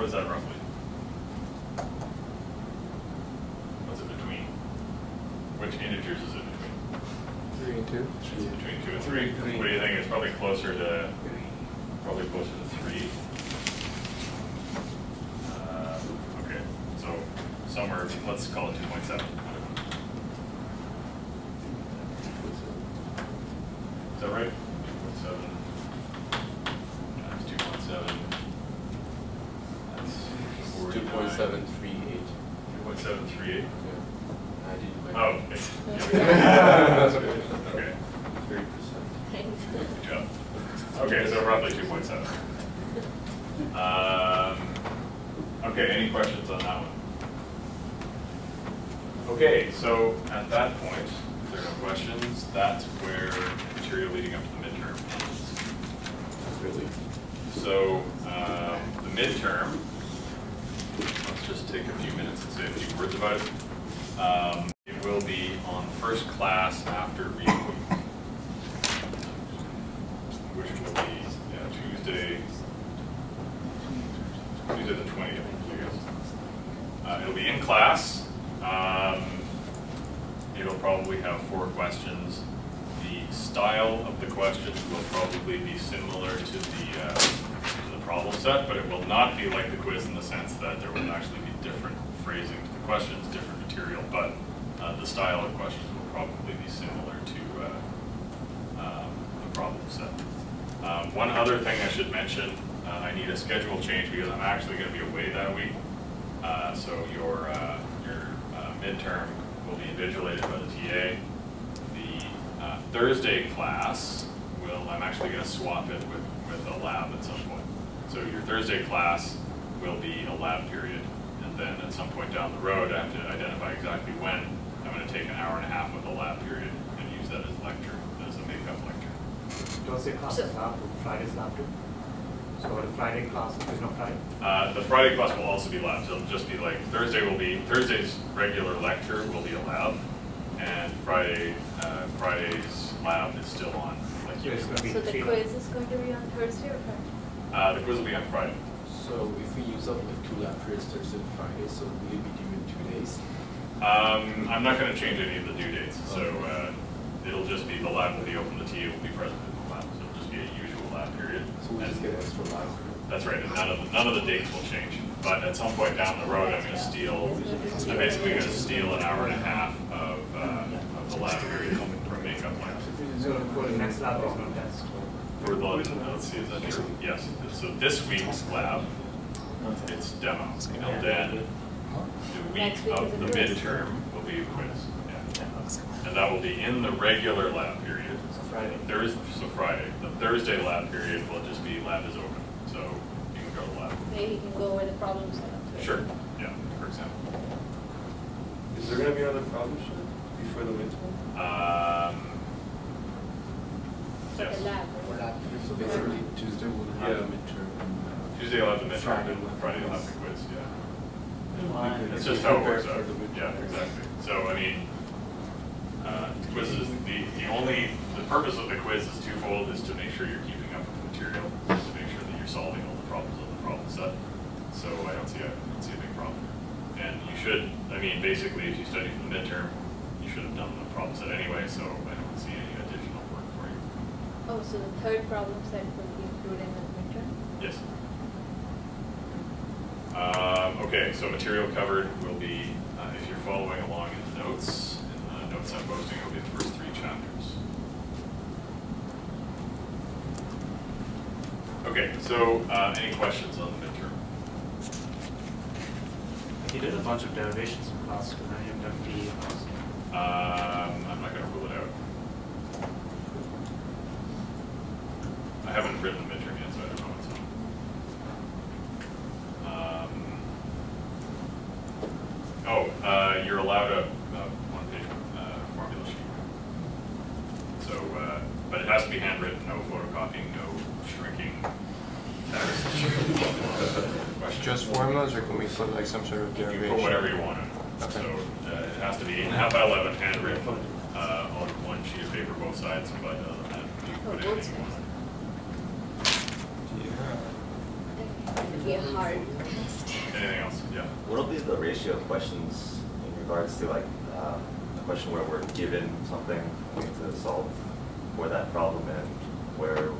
what is that roughly? What's it between? Which integers is it between? 3 and 2. It's between 2 and 3. What do you think? It's probably closer to 3. Okay, so somewhere, let's call it 2.7. Is that right? 2.7 times 2.7. That's 2.738. 2.738. Yeah. I didn't. Oh, okay. 3%. Good job. Okay, so roughly 2.7. Okay, any questions on that one? Okay, so at that point, if there are no questions, that's where material leading up to the midterm ends. Really? So the midterm, let's just take a few minutes and say a few words about it. It will be on first class after reading week, which will be Tuesday the 20th, I guess. It'll be in class. It'll probably have 4 questions. The style of the questions will probably be similar to the problem set, but it will not be like the quiz in the sense that there will actually be different phrasing to the questions, different material, but the style of questions will probably be similar to the problem set. One other thing I should mention, I need a schedule change because I'm actually going to be away that week. So your midterm will be invigilated by the TA. The Thursday class I'm actually going to swap it with a lab at some point. So your Thursday class will be a lab period. And then at some point down the road, I have to identify exactly when, I'm going to take an hour and a half with a lab period and use that as lecture, as a makeup lecture. Thursday class is lab, Friday's lab too? So the Friday class, there's no Friday? The Friday class will also be lab, so it'll just be like, Thursday's regular lecture will be a lab, and Friday's lab is still on. Like, so the quiz is going to be on Thursday or Friday? The quiz will be on Friday. So if we use up like 2 lab periods Thursday and Friday, so will it be due in 2 days? I'm not going to change any of the due dates, so it'll just be the lab will be open, the TA will be present in the lab, so it'll just be a usual lab period. So we'll just get extra lab. That's right, and none of the dates will change. But at some point down the road, I'm basically going to steal an hour and a half of the lab period from makeup labs. So for the next lab, there's no test? For the, let's see, is that true? Yes. So this week's lab, it's demo. And then the week of the midterm will be a quiz. Yeah. And that will be in the regular lab period. Friday. So Friday. The Thursday lab period will just be lab is open. So you can go to lab. Maybe you can go over the problem set. Sure. Yeah, for example. Is there going to be another problem set before the midterm? Yes. The lab. So basically Tuesday we'll have a midterm. Tuesday will have the midterm, and Friday will have the quiz, yeah. That's just how it works out. Yeah, exactly. So, I mean, quizzes, the purpose of the quiz is twofold, is to make sure you're keeping up with the material, to make sure that you're solving all the problems of the problem set. So I don't see a big problem. And you should, I mean, basically, if you study for the midterm, you should have done the problem set anyway, so I don't see any additional work for you. Oh, so the third problem set will be included in the midterm? Yes. Okay, so material covered will be, if you're following along in the notes I'm posting, it will be the first 3 chapters. Okay, so any questions on the midterm? You did a bunch of derivations in class, but then you haven't done PE in class. I'm not going to rule it out. I haven't written the midterm yet, so I don't know what's on. You're allowed a one-page formula sheet. So, but it has to be handwritten, no photocopying, no shrinking text. Just formulas, or can we put like some sort of You derivation? can put whatever you want in. Okay. So it has to be 8.5 by 11, handwritten, on one sheet of paper, both sides, but other than that, you can put anything you want. to be a hard test. Anything else? Yeah. What'll be the ratio of questions in regards to like a question where we're given something we need to solve for that problem and where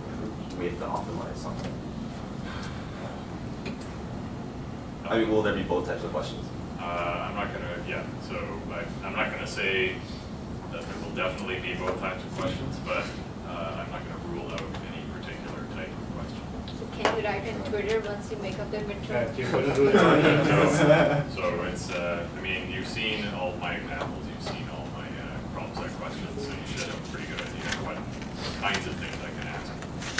we have to optimize something? I mean, will there be both types of questions? I'm not gonna, so I'm not gonna say that there will definitely be both types of questions, but I'm not gonna rule out any particular type of question. So can you write on Twitter once you make up the midterm? You're going to do it. So it's, I mean, you've seen all my examples, you've seen all my problem set questions, so you should have a pretty good idea of what kinds of things I can ask.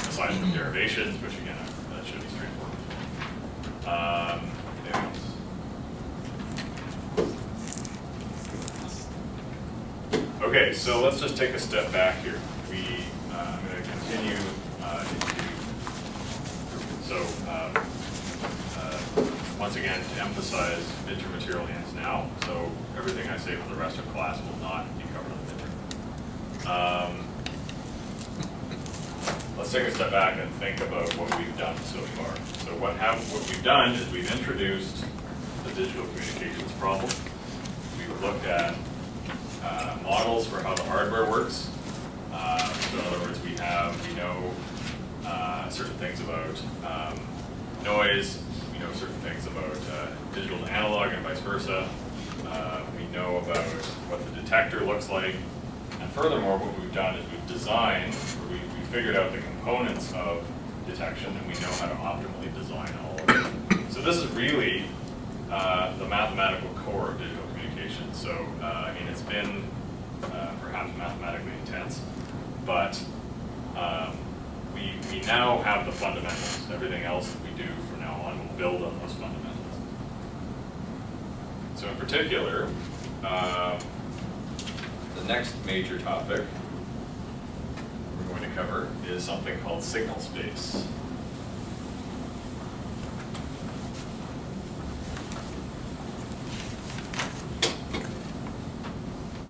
Aside from derivations, which again, that should be straightforward. Anything else? Okay, so let's just take a step back here. I'm going to continue once again, to emphasize midterm material ends now, so everything I say for the rest of class will not be covered on the midterm. Let's take a step back and think about what we've done so far. So what we've done is we've introduced the digital communications problem. We've looked at models for how the hardware works. So in other words, we know certain things about noise, we know certain things about digital to analog and vice versa. We know about what the detector looks like. And furthermore, what we've done is we've designed, or we figured out the components of detection, and we know how to optimally design all of it. So this is really the mathematical core of digital communication. So, I mean, it's been perhaps mathematically intense, but we now have the fundamentals. Everything else that we do from now on will build on those fundamentals. So in particular, the next major topic we're going to cover is something called signal space.